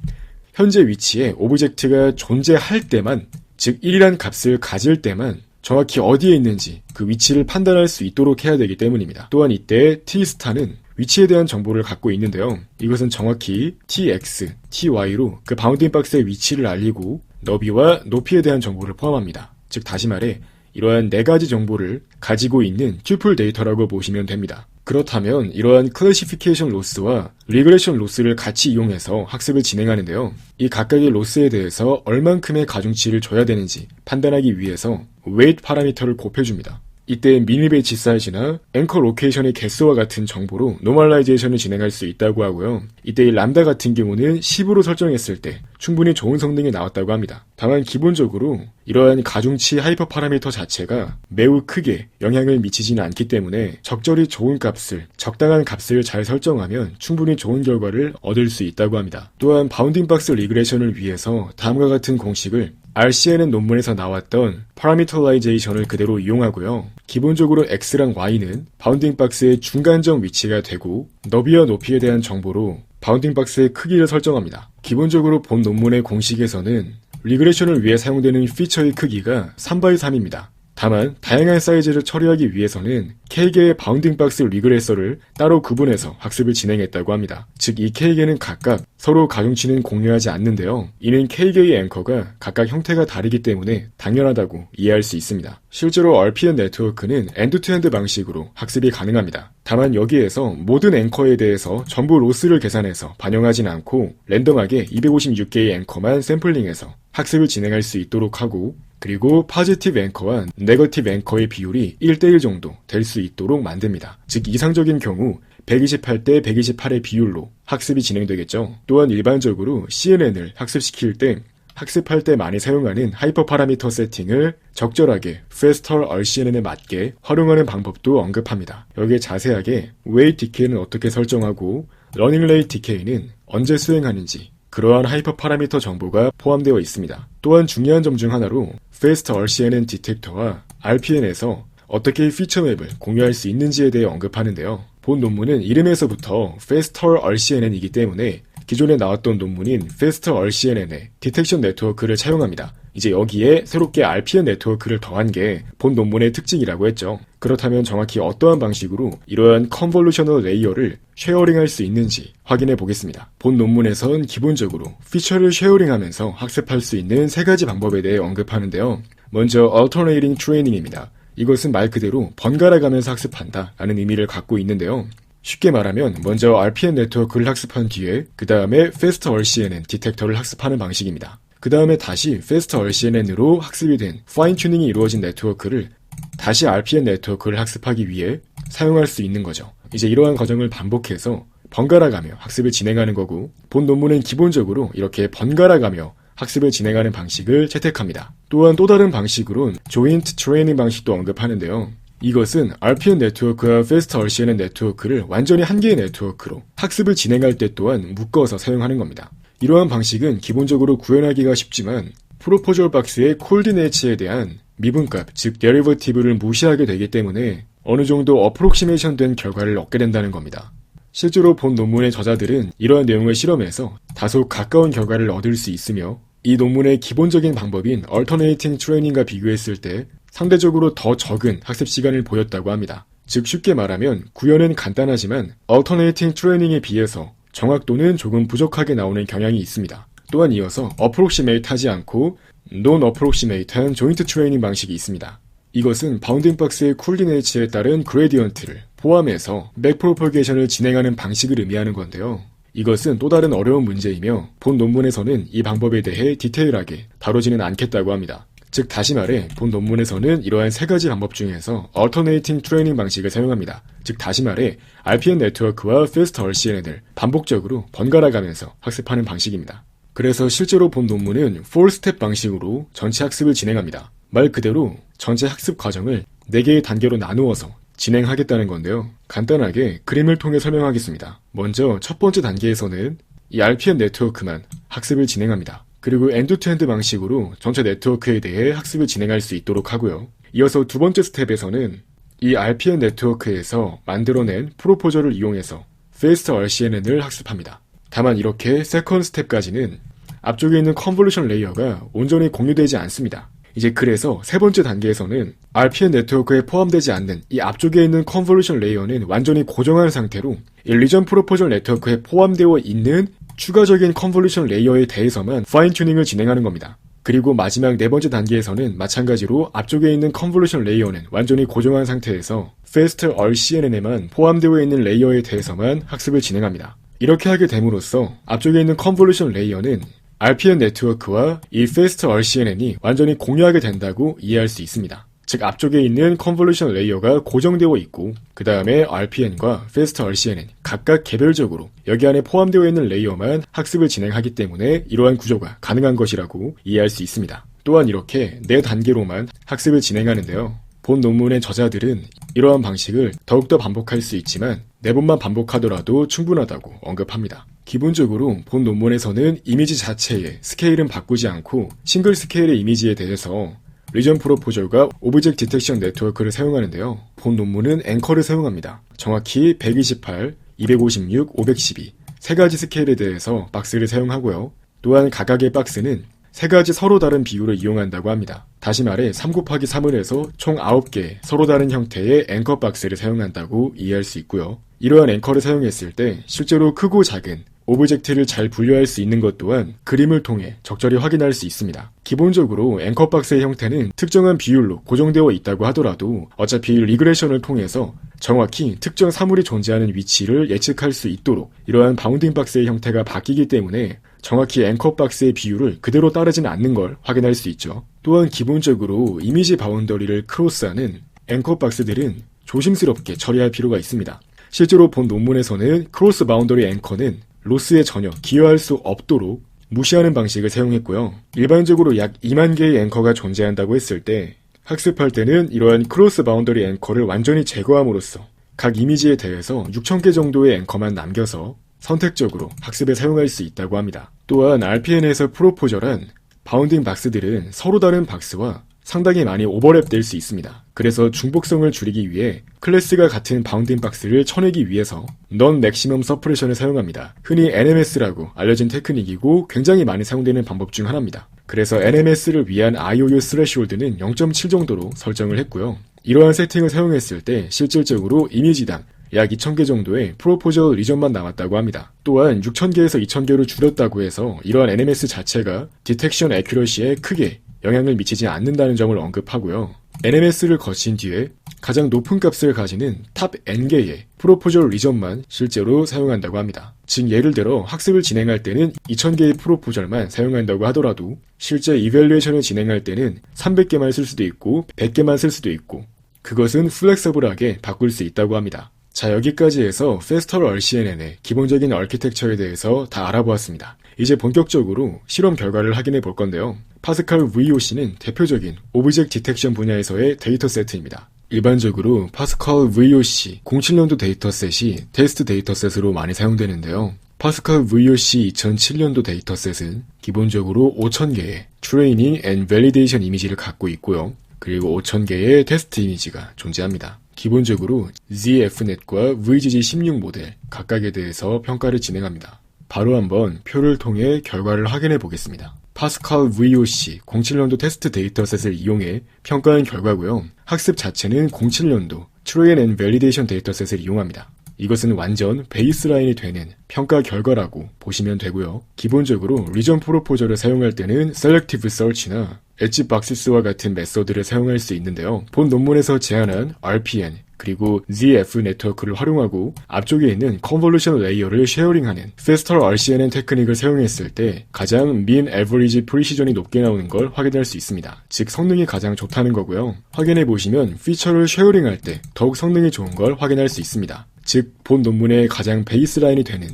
현재 위치에 오브젝트가 존재할 때만, 즉 1이란 값을 가질 때만 정확히 어디에 있는지 그 위치를 판단할 수 있도록 해야 되기 때문입니다. 또한 이때 t스타는 위치에 대한 정보를 갖고 있는데요. 이것은 정확히 tx, ty로 그 바운딩 박스의 위치를 알리고 너비와 높이에 대한 정보를 포함합니다. 즉 다시 말해 이러한 4가지 정보를 가지고 있는 튜플 데이터라고 보시면 됩니다. 그렇다면 이러한 클래시피케이션 로스와 리그레션 로스를 같이 이용해서 학습을 진행하는데요. 이 각각의 로스에 대해서 얼만큼의 가중치를 줘야 되는지 판단하기 위해서 웨이트 파라미터를 곱해줍니다. 이때 미니 배치 사이즈나 앵커 로케이션의 개수와 같은 정보로 노멀라이제이션을 진행할 수 있다고 하고요. 이때 이 람다 같은 경우는 10으로 설정했을 때 충분히 좋은 성능이 나왔다고 합니다. 다만 기본적으로 이러한 가중치 하이퍼 파라미터 자체가 매우 크게 영향을 미치지는 않기 때문에 적절히 좋은 값을, 적당한 값을 잘 설정하면 충분히 좋은 결과를 얻을 수 있다고 합니다. 또한 바운딩 박스 리그레션을 위해서 다음과 같은 공식을 RCNN 논문에서 나왔던 파라미터라이제이션을 그대로 이용하고요. 기본적으로 X랑 Y는 바운딩 박스의 중간점 위치가 되고 너비와 높이에 대한 정보로 바운딩 박스의 크기를 설정합니다. 기본적으로 본 논문의 공식에서는 리그레션을 위해 사용되는 피처의 크기가 3x3입니다. 다만 다양한 사이즈를 처리하기 위해서는 K개의 바운딩 박스 리그레서를 따로 구분해서 학습을 진행했다고 합니다. 즉 이 K개는 각각 서로 가중치는 공유하지 않는데요. 이는 K개의 앵커가 각각 형태가 다르기 때문에 당연하다고 이해할 수 있습니다. 실제로 RPN 네트워크는 엔드-투-엔드 방식으로 학습이 가능합니다. 다만 여기에서 모든 앵커에 대해서 전부 로스를 계산해서 반영하진 않고 랜덤하게 256개의 앵커만 샘플링해서 학습을 진행할 수 있도록 하고 그리고 파지티브 앵커와 네거티브 앵커의 비율이 1대1 정도 될 수 있도록 만듭니다. 즉 이상적인 경우 128대 128의 비율로 학습이 진행되겠죠. 또한 일반적으로 CNN을 학습시킬 때 학습할 때 많이 사용하는 하이퍼 파라미터 세팅을 적절하게 faster RCNN에 맞게 활용하는 방법도 언급합니다. 여기에 자세하게 웨이트 디케이는 어떻게 설정하고 러닝 레이트 디케이는 언제 수행하는지 그러한 하이퍼 파라미터 정보가 포함되어 있습니다. 또한 중요한 점 중 하나로 Fast RCNN 디텍터와 RPN에서 어떻게 피처 맵을 공유할 수 있는지에 대해 언급하는데요. 본 논문은 이름에서부터 Faster RCNN이기 때문에 기존에 나왔던 논문인 Faster RCNN의 디텍션 네트워크를 차용합니다. 이제 여기에 새롭게 RPN 네트워크를 더한 게 본 논문의 특징이라고 했죠. 그렇다면 정확히 어떠한 방식으로 이러한 컨볼루셔널 레이어를 쉐어링할 수 있는지 확인해 보겠습니다. 본 논문에선 기본적으로 피처를 쉐어링하면서 학습할 수 있는 3가지 방법에 대해 언급하는데요. 먼저 Alternating Training입니다. 이것은 말 그대로 번갈아 가면서 학습한다 라는 의미를 갖고 있는데요. 쉽게 말하면 먼저 RPN 네트워크를 학습한 뒤에 그 다음에 Fast RCNN 디텍터를 학습하는 방식입니다. 그 다음에 다시 Fast RCNN으로 학습이 된 파인 튜닝이 이루어진 네트워크를 다시 RPN 네트워크를 학습하기 위해 사용할 수 있는 거죠. 이제 이러한 과정을 반복해서 번갈아가며 학습을 진행하는 거고 본 논문은 기본적으로 이렇게 번갈아가며 학습을 진행하는 방식을 채택합니다. 또한 또 다른 방식으론 조인트 트레이닝 방식도 언급하는데요. 이것은 RPN 네트워크와 Fast RCNN 네트워크를 완전히 한 개의 네트워크로 학습을 진행할 때 또한 묶어서 사용하는 겁니다. 이러한 방식은 기본적으로 구현하기가 쉽지만 프로포절 박스의 콜디네이츠에 대한 미분값, 즉 데리버티브를 무시하게 되기 때문에 어느 정도 어프록시메이션 된 결과를 얻게 된다는 겁니다. 실제로 본 논문의 저자들은 이러한 내용을 실험해서 다소 가까운 결과를 얻을 수 있으며 이 논문의 기본적인 방법인 Alternating Training과 비교했을 때 상대적으로 더 적은 학습 시간을 보였다고 합니다. 즉 쉽게 말하면 구현은 간단하지만 Alternating Training에 비해서 정확도는 조금 부족하게 나오는 경향이 있습니다. 또한 이어서 Approximate 하지 않고 Non-Approximate한 Joint Training 방식이 있습니다. 이것은 바운딩 박스의 쿨리네이츠에 따른 그레디언트를 포함해서 맥프로퍼게이션을 진행하는 방식을 의미하는 건데요. 이것은 또 다른 어려운 문제이며 본 논문에서는 이 방법에 대해 디테일하게 다루지는 않겠다고 합니다. 즉 다시 말해 본 논문에서는 이러한 세 가지 방법 중에서 Alternating Training 방식을 사용합니다. 즉 다시 말해 RPN 네트워크와 Fast RCNN을 반복적으로 번갈아 가면서 학습하는 방식입니다. 그래서 실제로 본 논문은 4스텝 방식으로 전체 학습을 진행합니다. 말 그대로 전체 학습 과정을 4개의 단계로 나누어서 진행하겠다는 건데요. 간단하게 그림을 통해 설명하겠습니다. 먼저 첫 번째 단계에서는 이 RPN 네트워크만 학습을 진행합니다. 그리고 엔드-투-엔드 방식으로 전체 네트워크에 대해 학습을 진행할 수 있도록 하고요. 이어서 두 번째 스텝에서는 이 RPN 네트워크에서 만들어낸 프로포저를 이용해서 Fast RCNN을 학습합니다. 다만 이렇게 세컨드 스텝까지는 앞쪽에 있는 컨볼루션 레이어가 온전히 공유되지 않습니다. 이제 그래서 세 번째 단계에서는 RPN 네트워크에 포함되지 않는 이 앞쪽에 있는 컨볼루션 레이어는 완전히 고정한 상태로 이 리전 프로포저 네트워크에 포함되어 있는 추가적인 컨볼루션 레이어에 대해서만 파인 튜닝을 진행하는 겁니다. 그리고 마지막 네 번째 단계에서는 마찬가지로 앞쪽에 있는 컨볼루션 레이어는 완전히 고정한 상태에서 Fast RCNN에만 포함되어 있는 레이어에 대해서만 학습을 진행합니다. 이렇게 하게 됨으로써 앞쪽에 있는 컨볼루션 레이어는 RPN 네트워크와 이 Fast RCNN이 완전히 공유하게 된다고 이해할 수 있습니다. 즉 앞쪽에 있는 컨볼루션 레이어가 고정되어 있고 그 다음에 RPN과 Fast RCNN 각각 개별적으로 여기 안에 포함되어 있는 레이어만 학습을 진행하기 때문에 이러한 구조가 가능한 것이라고 이해할 수 있습니다. 또한 이렇게 4단계로만 학습을 진행하는데요. 본 논문의 저자들은 이러한 방식을 더욱더 반복할 수 있지만 4번만 반복하더라도 충분하다고 언급합니다. 기본적으로 본 논문에서는 이미지 자체의 스케일은 바꾸지 않고 싱글 스케일의 이미지에 대해서 리전 프로포저가 오브젝트 디텍션 네트워크를 사용하는데요. 본 논문은 앵커를 사용합니다. 정확히 128, 256, 512 세 가지 스케일에 대해서 박스를 사용하고요. 또한 각각의 박스는 세 가지 서로 다른 비율을 이용한다고 합니다. 다시 말해 3 곱하기 3을 해서 총 9개 서로 다른 형태의 앵커 박스를 사용한다고 이해할 수 있고요. 이러한 앵커를 사용했을 때 실제로 크고 작은 오브젝트를 잘 분류할 수 있는 것 또한 그림을 통해 적절히 확인할 수 있습니다. 기본적으로 앵커 박스의 형태는 특정한 비율로 고정되어 있다고 하더라도 어차피 리그레션을 통해서 정확히 특정 사물이 존재하는 위치를 예측할 수 있도록 이러한 바운딩 박스의 형태가 바뀌기 때문에 정확히 앵커 박스의 비율을 그대로 따르지는 않는 걸 확인할 수 있죠. 또한 기본적으로 이미지 바운더리를 크로스하는 앵커 박스들은 조심스럽게 처리할 필요가 있습니다. 실제로 본 논문에서는 크로스 바운더리 앵커는 로스에 전혀 기여할 수 없도록 무시하는 방식을 사용했고요. 일반적으로 약 2만 개의 앵커가 존재한다고 했을 때 학습할 때는 이러한 크로스 바운더리 앵커를 완전히 제거함으로써 각 이미지에 대해서 6,000개 정도의 앵커만 남겨서 선택적으로 학습에 사용할 수 있다고 합니다. 또한 RPN에서 프로포저란 바운딩 박스들은 서로 다른 박스와 상당히 많이 오버랩될 수 있습니다. 그래서 중복성을 줄이기 위해 클래스가 같은 바운딩 박스를 쳐내기 위해서 Non-Maximum Suppression을 사용합니다. 흔히 NMS라고 알려진 테크닉이고 굉장히 많이 사용되는 방법 중 하나입니다. 그래서 NMS를 위한 IOU 스레시홀드는 0.7 정도로 설정을 했고요. 이러한 세팅을 사용했을 때 실질적으로 이미지당 약 2,000개 정도의 프로포저 리전만 남았다고 합니다. 또한 6,000개에서 2,000개로 줄였다고 해서 이러한 NMS 자체가 디텍션 애큐러시에 크게 영향을 미치지 않는다는 점을 언급하고요. NMS를 거친 뒤에 가장 높은 값을 가지는 탑 N개의 프로포저 리전만 실제로 사용한다고 합니다. 즉 예를 들어 학습을 진행할 때는 2,000개의 프로포저만 사용한다고 하더라도 실제 이밸류에이션을 진행할 때는 300개만 쓸 수도 있고 100개만 쓸 수도 있고 그것은 플렉서블하게 바꿀 수 있다고 합니다. 자, 여기까지 해서 Faster RCNN의 기본적인 아키텍처에 대해서 다 알아보았습니다. 이제 본격적으로 실험 결과를 확인해 볼 건데요. 파스칼 VOC는 대표적인 오브젝트 디텍션 분야에서의 데이터 세트입니다. 일반적으로 파스칼 VOC 07년도 데이터셋이 테스트 데이터셋으로 많이 사용되는데요. 파스칼 VOC 2007년도 데이터셋은 기본적으로 5,000개의 트레이닝 앤 밸리데이션 이미지를 갖고 있고요. 그리고 5,000개의 테스트 이미지가 존재합니다. 기본적으로 ZFNet과 VGG16 모델 각각에 대해서 평가를 진행합니다. 바로 한번 표를 통해 결과를 확인해 보겠습니다. 파스칼 VOC 07년도 테스트 데이터셋을 이용해 평가한 결과고요. 학습 자체는 07년도 Train and Validation 데이터셋을 이용합니다. 이것은 완전 베이스라인이 되는 평가 결과라고 보시면 되고요. 기본적으로 리전 프로포저를 사용할 때는 Selective Search나 엣지박시스와 같은 메서드를 사용할 수 있는데요. 본 논문에서 제안한 RPN 그리고 ZF 네트워크를 활용하고 앞쪽에 있는 컨볼루션 레이어를 쉐어링하는 Faster RCNN 테크닉을 사용했을 때 가장 Mean Average Precision이 높게 나오는 걸 확인할 수 있습니다. 즉 성능이 가장 좋다는 거고요. 확인해 보시면 피처를 쉐어링할 때 더욱 성능이 좋은 걸 확인할 수 있습니다. 즉 본 논문의 가장 베이스라인이 되는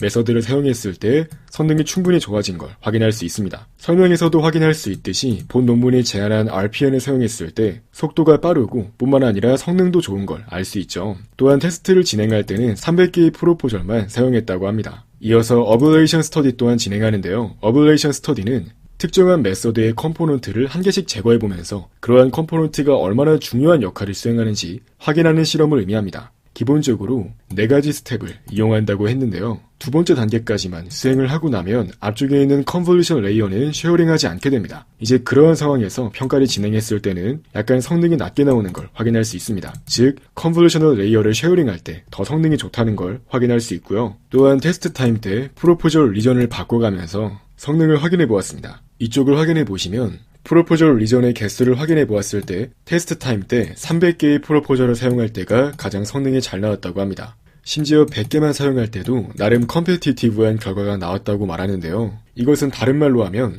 메서드를 사용했을 때 성능이 충분히 좋아진 걸 확인할 수 있습니다. 설명에서도 확인할 수 있듯이 본 논문이 제안한 RPN을 사용했을 때 속도가 빠르고 뿐만 아니라 성능도 좋은 걸 알 수 있죠. 또한 테스트를 진행할 때는 300개의 프로포절만 사용했다고 합니다. 이어서 어블레이션 스터디 또한 진행하는데요. 어블레이션 스터디는 특정한 메서드의 컴포넌트를 한 개씩 제거해보면서 그러한 컴포넌트가 얼마나 중요한 역할을 수행하는지 확인하는 실험을 의미합니다. 기본적으로 4가지 스텝을 이용한다고 했는데요. 두 번째 단계까지만 수행을 하고 나면 앞쪽에 있는 컨볼루션 레이어는 쉐어링하지 않게 됩니다. 이제 그러한 상황에서 평가를 진행했을 때는 약간 성능이 낮게 나오는 걸 확인할 수 있습니다. 즉 컨볼루셔널 레이어를 쉐어링할 때 더 성능이 좋다는 걸 확인할 수 있고요. 또한 테스트 타임 때 프로포절 리전을 바꿔가면서 성능을 확인해 보았습니다. 이쪽을 확인해 보시면 프로포절 리전의 개수를 확인해 보았을 때 테스트 타임 때 300개의 프로포절을 사용할 때가 가장 성능이 잘 나왔다고 합니다. 심지어 100개만 사용할 때도 나름 컴페티티브한 결과가 나왔다고 말하는데요. 이것은 다른 말로 하면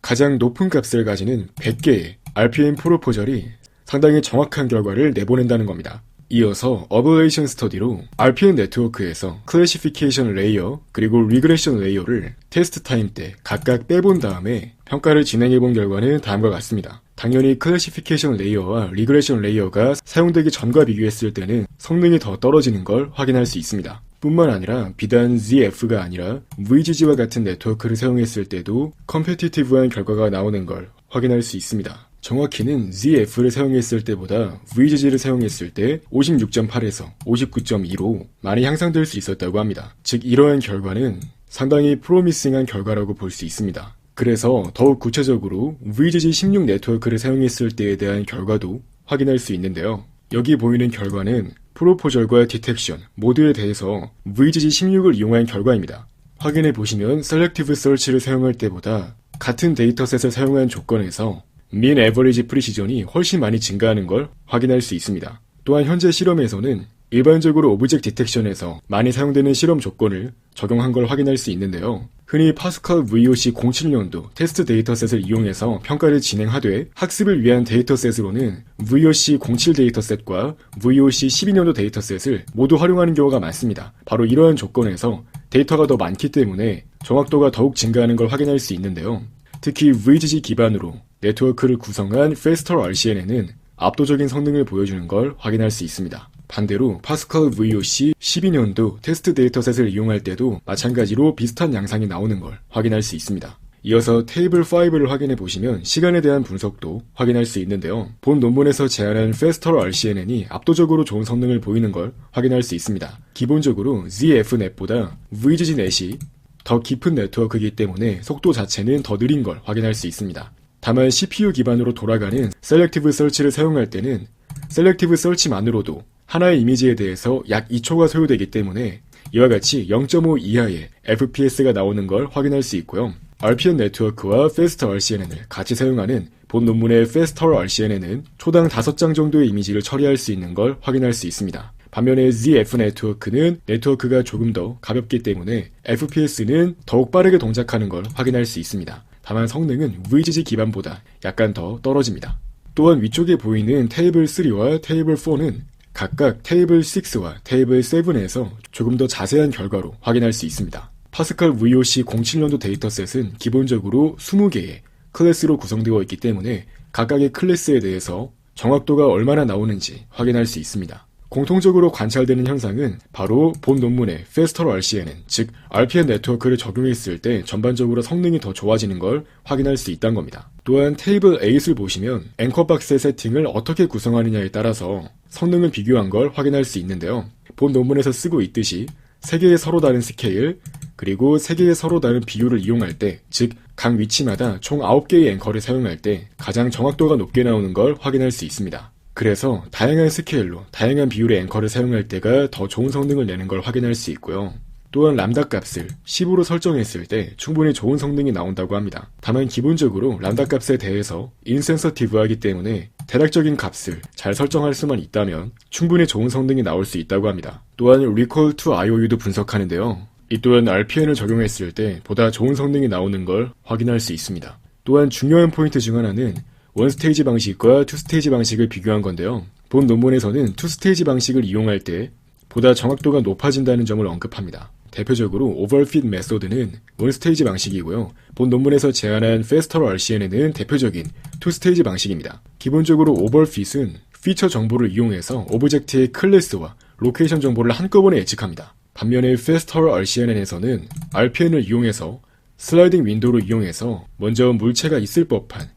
가장 높은 값을 가지는 100개의 RPM 프로포절이 상당히 정확한 결과를 내보낸다는 겁니다. 이어서 어블레이션 스터디로 RPN 네트워크에서 클래시피케이션 레이어 그리고 리그레션 레이어를 테스트 타임 때 각각 빼본 다음에 평가를 진행해본 결과는 다음과 같습니다. 당연히 클래시피케이션 레이어와 리그레션 레이어가 사용되기 전과 비교했을 때는 성능이 더 떨어지는 걸 확인할 수 있습니다. 뿐만 아니라 비단 ZF가 아니라 VGG와 같은 네트워크를 사용했을 때도 컴페티티브한 결과가 나오는 걸 확인할 수 있습니다. 정확히는 ZF를 사용했을 때보다 VGG를 사용했을 때 56.8에서 59.2로 많이 향상될 수 있었다고 합니다. 즉 이러한 결과는 상당히 프로미싱한 결과라고 볼 수 있습니다. 그래서 더욱 구체적으로 VGG 16 네트워크를 사용했을 때에 대한 결과도 확인할 수 있는데요. 여기 보이는 결과는 프로포절과 디텍션 모두에 대해서 VGG 16을 이용한 결과입니다. 확인해 보시면 셀렉티브 서치를 사용할 때보다 같은 데이터셋을 사용한 조건에서 Mean Average Precision이 훨씬 많이 증가하는 걸 확인할 수 있습니다. 또한 현재 실험에서는 일반적으로 오브젝트 디텍션에서 많이 사용되는 실험 조건을 적용한 걸 확인할 수 있는데요. 흔히 파스칼 VOC 07년도 테스트 데이터셋을 이용해서 평가를 진행하되 학습을 위한 데이터셋으로는 VOC 07 데이터셋과 VOC 12년도 데이터셋을 모두 활용하는 경우가 많습니다. 바로 이러한 조건에서 데이터가 더 많기 때문에 정확도가 더욱 증가하는 걸 확인할 수 있는데요. 특히 VGG 기반으로 네트워크를 구성한 Faster RCNN은 압도적인 성능을 보여주는 걸 확인할 수 있습니다. 반대로 파스칼 VOC 12년도 테스트 데이터셋을 이용할 때도 마찬가지로 비슷한 양상이 나오는 걸 확인할 수 있습니다. 이어서 테이블 5를 확인해 보시면 시간에 대한 분석도 확인할 수 있는데요. 본 논문에서 제안한 Faster RCNN이 압도적으로 좋은 성능을 보이는 걸 확인할 수 있습니다. 기본적으로 ZFNet보다 VGGNet이 더 깊은 네트워크이기 때문에 속도 자체는 더 느린 걸 확인할 수 있습니다. 다만 CPU 기반으로 돌아가는 셀렉티브 서치를 사용할 때는 셀렉티브 서치만으로도 하나의 이미지에 대해서 약 2초가 소요되기 때문에 이와 같이 0.5 이하의 FPS가 나오는 걸 확인할 수 있고요. RPN 네트워크와 Faster RCNN을 같이 사용하는 본 논문의 Faster RCNN은 초당 5장 정도의 이미지를 처리할 수 있는 걸 확인할 수 있습니다. 반면에 ZF 네트워크는 네트워크가 조금 더 가볍기 때문에 FPS는 더욱 빠르게 동작하는 걸 확인할 수 있습니다. 다만 성능은 VGG 기반보다 약간 더 떨어집니다. 또한 위쪽에 보이는 테이블 3와 테이블 4는 각각 테이블 6와 테이블 7에서 조금 더 자세한 결과로 확인할 수 있습니다. 파스칼 VOC 07년도 데이터셋은 기본적으로 20개의 클래스로 구성되어 있기 때문에 각각의 클래스에 대해서 정확도가 얼마나 나오는지 확인할 수 있습니다. 공통적으로 관찰되는 현상은 바로 본 논문의 Faster RCNN, 즉 RPN 네트워크를 적용했을 때 전반적으로 성능이 더 좋아지는 걸 확인할 수 있다는 겁니다. 또한 테이블 8을 보시면 앵커박스의 세팅을 어떻게 구성하느냐에 따라서 성능을 비교한 걸 확인할 수 있는데요. 본 논문에서 쓰고 있듯이 3개의 서로 다른 스케일, 그리고 3개의 서로 다른 비율을 이용할 때, 즉 각 위치마다 총 9개의 앵커를 사용할 때 가장 정확도가 높게 나오는 걸 확인할 수 있습니다. 그래서 다양한 스케일로 다양한 비율의 앵커를 사용할 때가 더 좋은 성능을 내는 걸 확인할 수 있고요. 또한 람다 값을 10으로 설정했을 때 충분히 좋은 성능이 나온다고 합니다. 다만 기본적으로 람다 값에 대해서 인센서티브하기 때문에 대략적인 값을 잘 설정할 수만 있다면 충분히 좋은 성능이 나올 수 있다고 합니다. 또한 Recall to IOU도 분석하는데요. 이 또한 RPN을 적용했을 때 보다 좋은 성능이 나오는 걸 확인할 수 있습니다. 또한 중요한 포인트 중 하나는 원스테이지 방식과 투스테이지 방식을 비교한 건데요. 본 논문에서는 투스테이지 방식을 이용할 때 보다 정확도가 높아진다는 점을 언급합니다. 대표적으로 오버핏 메소드는 원스테이지 방식이고요. 본 논문에서 제안한 페스터 RCNN은 대표적인 투스테이지 방식입니다. 기본적으로 오버핏은 피처 정보를 이용해서 오브젝트의 클래스와 로케이션 정보를 한꺼번에 예측합니다. 반면에 페스터 RCNN에서는 RPN을 이용해서 슬라이딩 윈도우를 이용해서 먼저 물체가 있을 법한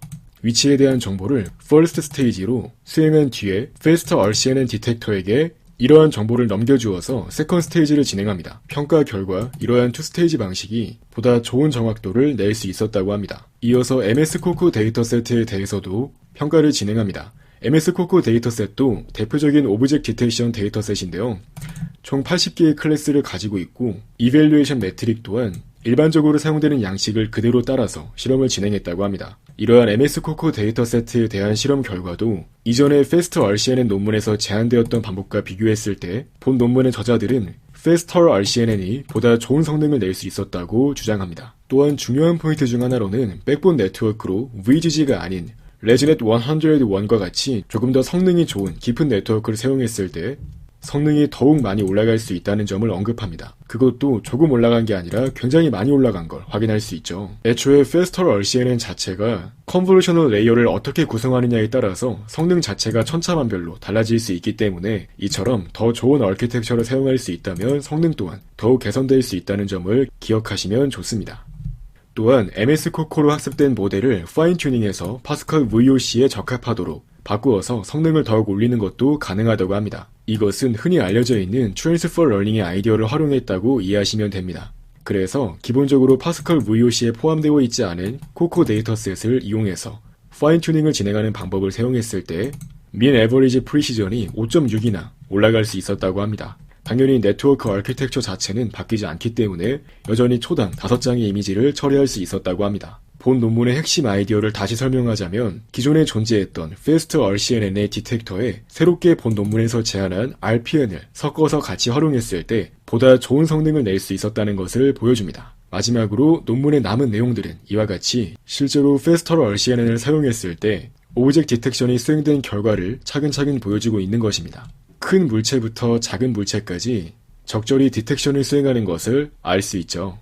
위치에 대한 정보를 first stage로 수행한 뒤에 faster RCNN 디텍터에게 이러한 정보를 넘겨주어서 세컨드 스테이지를 진행합니다. 평가 결과 이러한 투 스테이지 방식이 보다 좋은 정확도를 낼 수 있었다고 합니다. 이어서 MS 코코 데이터셋에 대해서도 평가를 진행합니다. MS 코코 데이터셋도 대표적인 오브젝트 디텍션 데이터셋인데요. 총 80개의 클래스를 가지고 있고 이밸류에이션 매트릭 또한 일반적으로 사용되는 양식을 그대로 따라서 실험을 진행했다고 합니다. 이러한 MS 코코 데이터세트에 대한 실험 결과도 이전의 FAST RCNN 논문에서 제안되었던 방법과 비교했을 때 본 논문의 저자들은 FAST RCNN이 보다 좋은 성능을 낼 수 있었다고 주장합니다. 또한 중요한 포인트 중 하나로는 백본 네트워크로 VGG가 아닌 레지넷 101과 같이 조금 더 성능이 좋은 깊은 네트워크를 사용했을 때 성능이 더욱 많이 올라갈 수 있다는 점을 언급합니다. 그것도 조금 올라간 게 아니라 굉장히 많이 올라간 걸 확인할 수 있죠. 애초에 Faster RCNN 자체가 컨볼루셔널 레이어를 어떻게 구성하느냐에 따라서 성능 자체가 천차만별로 달라질 수 있기 때문에 이처럼 더 좋은 아키텍처를 사용할 수 있다면 성능 또한 더욱 개선될 수 있다는 점을 기억하시면 좋습니다. 또한 MS 코코로 학습된 모델을 파인 튜닝해서 파스칼 VOC에 적합하도록 바꾸어서 성능을 더욱 올리는 것도 가능하다고 합니다. 이것은 흔히 알려져 있는 트랜스퍼 러닝의 아이디어를 활용했다고 이해하시면 됩니다. 그래서 기본적으로 파스칼 VOC에 포함되어 있지 않은 코코 데이터셋을 이용해서 파인 튜닝을 진행하는 방법을 사용했을 때 민 에버리지 프리시전이 5.6이나 올라갈 수 있었다고 합니다. 당연히 네트워크 아키텍처 자체는 바뀌지 않기 때문에 여전히 초당 5장의 이미지를 처리할 수 있었다고 합니다. 본 논문의 핵심 아이디어를 다시 설명하자면 기존에 존재했던 FAST RCNN의 디텍터에 새롭게 본 논문에서 제안한 RPN을 섞어서 같이 활용했을 때 보다 좋은 성능을 낼 수 있었다는 것을 보여줍니다. 마지막으로 논문의 남은 내용들은 이와 같이 실제로 FAST RCNN을 사용했을 때 오브젝트 디텍션이 수행된 결과를 차근차근 보여주고 있는 것입니다. 큰 물체부터 작은 물체까지 적절히 디텍션을 수행하는 것을 알 수 있죠.